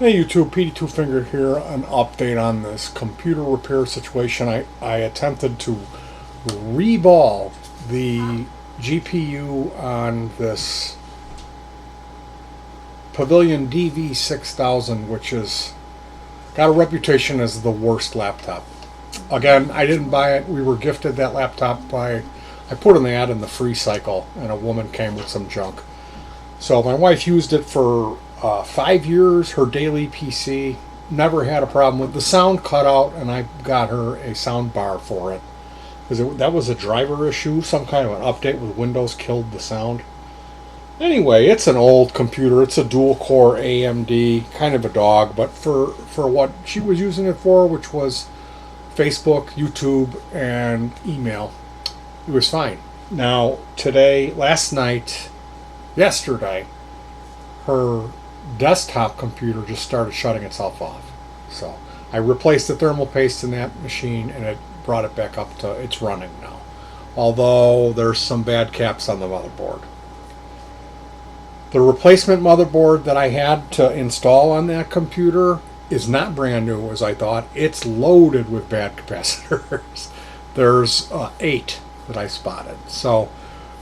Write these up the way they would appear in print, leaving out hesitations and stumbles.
Hey YouTube, PD2 Finger here. An update on this computer repair situation. I attempted to reball the GPU on this Pavilion DV6000, which is got a reputation as the worst laptop. Again, I didn't buy it. We were gifted that laptop by, I put an ad in the free cycle, and a woman came with some junk. So my wife used it for 5 years, her daily PC. Never had a problem with the sound cut out, and I got her a sound bar for it. Because that was a driver issue, some kind of an update with Windows killed the sound. Anyway, it's an old computer. It's a dual core AMD, kind of a dog, but for what she was using it for, which was Facebook, YouTube, and email, it was fine. Now, yesterday, her desktop computer just started shutting itself off. So I replaced the thermal paste in that machine, and it brought it back up to it's running now. Although there's some bad caps on the motherboard. The replacement motherboard that I had to install on that computer is not brand new as I thought. It's loaded with bad capacitors. There's 8 that I spotted. So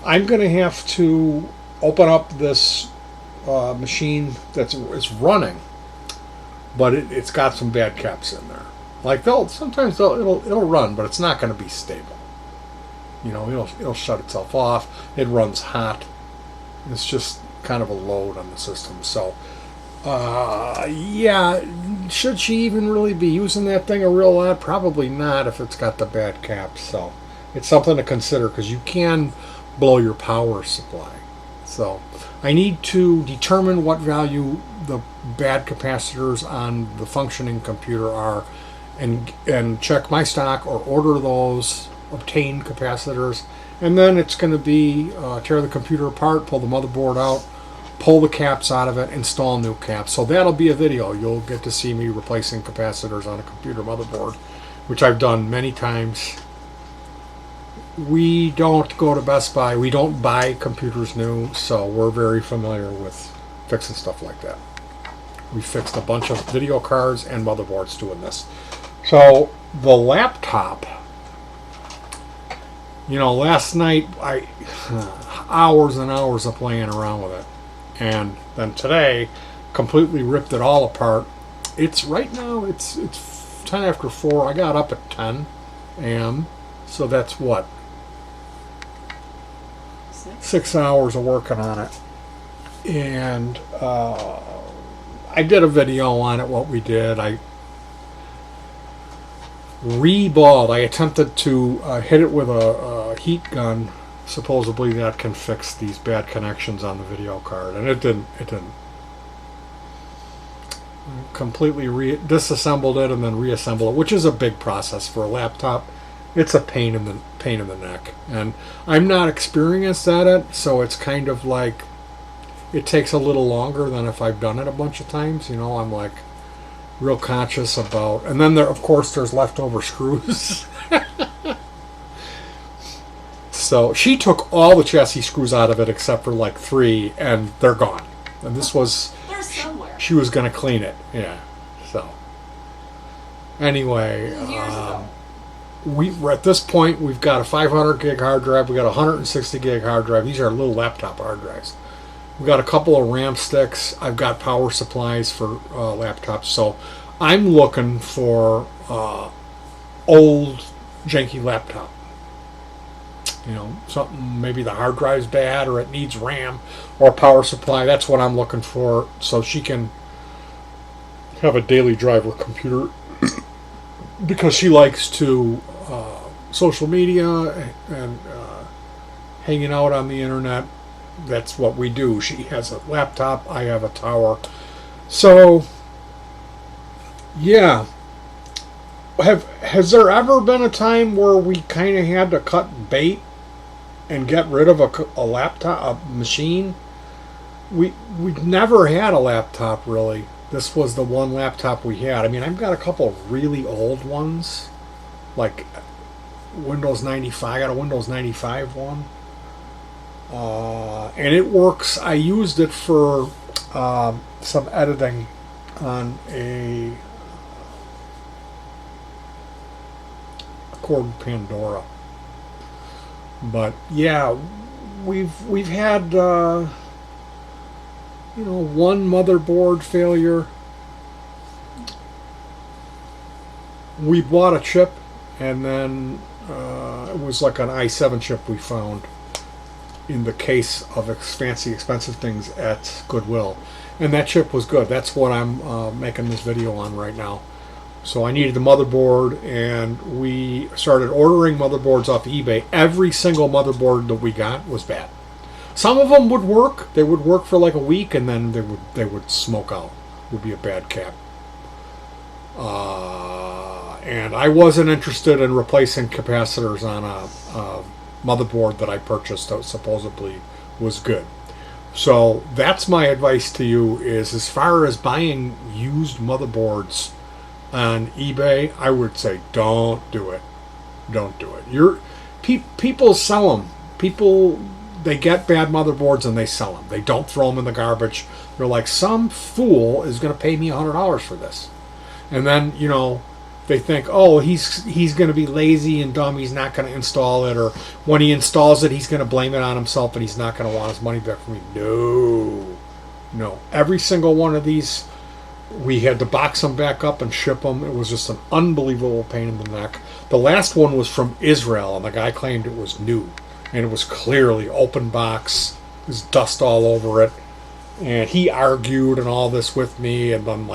I'm going to have to open up this machine it's running, but it's got some bad caps in there. Like it'll run, but it's not going to be stable. You know, it'll shut itself off. It runs hot. It's just kind of a load on the system. So yeah, should she even really be using that thing a real lot? Probably not if it's got the bad caps. So it's something to consider, because you can blow your power supply. So I need to determine what value the bad capacitors on the functioning computer are, and check my stock or order those obtained capacitors. And then it's going to be tear the computer apart, pull the motherboard out, pull the caps out of it, install new caps. So that'll be a video. You'll get to see me replacing capacitors on a computer motherboard, which I've done many times. We don't go to Best Buy. We don't buy computers new, so we're very familiar with fixing stuff like that. We fixed a bunch of video cards and motherboards doing this. So the laptop, last night hours and hours of playing around with it, and then today completely ripped it all apart. It's right now it's 10 after 4. I got up at 10 a.m. So that's what, 6 hours of working on it. And I did a video on it, what we did. I reballed. I attempted to hit it with a heat gun. Supposedly that can fix these bad connections on the video card, and it didn't. Completely disassembled it and then reassembled it, which is a big process for a laptop. It's a pain in the neck, and I'm not experienced at it, so it's kind of like it takes a little longer than if I've done it a bunch of times. I'm like real conscious about, and then of course there's leftover screws. So she took all the chassis screws out of it except for like 3, and they're gone. And this was, they're somewhere. She was going to clean it. Yeah. So anyway, Years ago. we're at this point. We've got a 500 gig hard drive. We got a 160 gig hard drive. These are little laptop hard drives. We got a couple of RAM sticks. I've got power supplies for laptops. So I'm looking for old janky laptop. Something, maybe the hard drive's bad, or it needs RAM or power supply. That's what I'm looking for, so she can have a daily driver computer, because she likes to social media and hanging out on the internet. That's what we do. She has a laptop, I have a tower. So yeah, has there ever been a time where we kind of had to cut bait and get rid of a laptop, a machine? We never had a laptop, really. This was the one laptop we had. I mean, I've got a couple of really old ones, like Windows 95. I got a Windows 95 one, and it works. I used it for some editing on a Cord Pandora. But yeah, we've had one motherboard failure. We bought a chip, and then it was like an i7 chip we found in the case of fancy expensive things at Goodwill, and that chip was good. That's what I'm making this video on right now. So I needed the motherboard, and we started ordering motherboards off eBay. Every single motherboard that we got was bad. Some of them would work. They would work for like a week, and then they would smoke out. It would be a bad cap. And I wasn't interested in replacing capacitors on a motherboard that I purchased that supposedly was good. So that's my advice to you: is as far as buying used motherboards on eBay, I would say don't do it. Don't do it. People sell them. People, they get bad motherboards and they sell them. They don't throw them in the garbage. They're like, some fool is going to pay me $100 for this, and then they think, oh, he's going to be lazy and dumb. He's not going to install it, or when he installs it, he's going to blame it on himself, and he's not going to want his money back from me. No. Every single one of these, we had to box them back up and ship them. It was just an unbelievable pain in the neck. The last one was from Israel, and the guy claimed it was new, and it was clearly open box. There's dust all over it, and he argued and all this with me, and then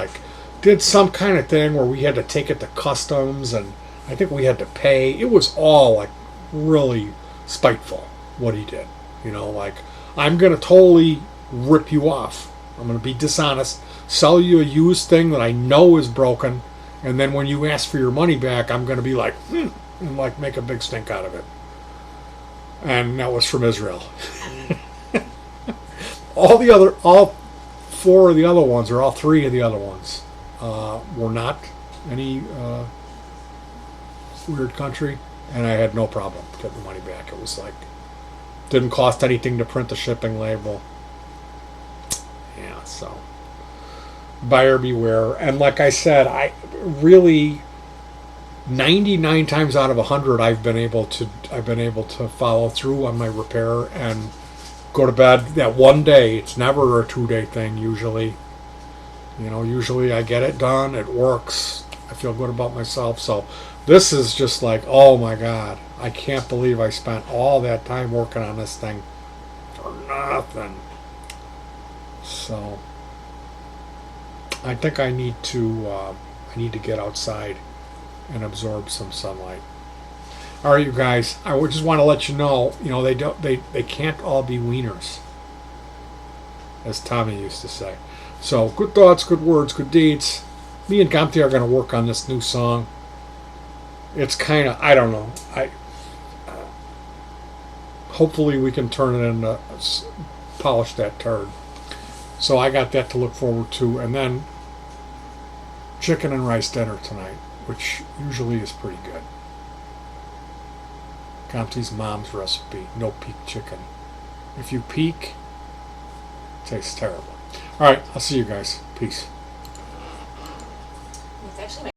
did some kind of thing where we had to take it to customs, and I think we had to pay. It was all really spiteful what he did. I'm going to totally rip you off. I'm going to be dishonest, sell you a used thing that I know is broken, and then when you ask for your money back, I'm going to be and make a big stink out of it. And that was from Israel. all four of the other ones, or all three of the other ones, were not any weird country, and I had no problem getting the money back. It was didn't cost anything to print the shipping label. Yeah, so buyer beware. And like I said, I really 99 times out of 100 I've been able to follow through on my repair and go to bed that one day. It's never a 2-day thing usually. Usually I get it done, it works, I feel good about myself. So this is just oh my God, I can't believe I spent all that time working on this thing for nothing. So I think I need to get outside and absorb some sunlight. All right, you guys, I just want to let you know, they can't all be wieners, as Tommy used to say. So, good thoughts, good words, good deeds. Me and Gamti are going to work on this new song. It's kind of, I don't know. Hopefully we can turn it into, polish that turd. So I got that to look forward to. And then chicken and rice dinner tonight, which usually is pretty good. Gamti's mom's recipe, no peak chicken. If you peak, it tastes terrible. All right, I'll see you guys. Peace. It's actually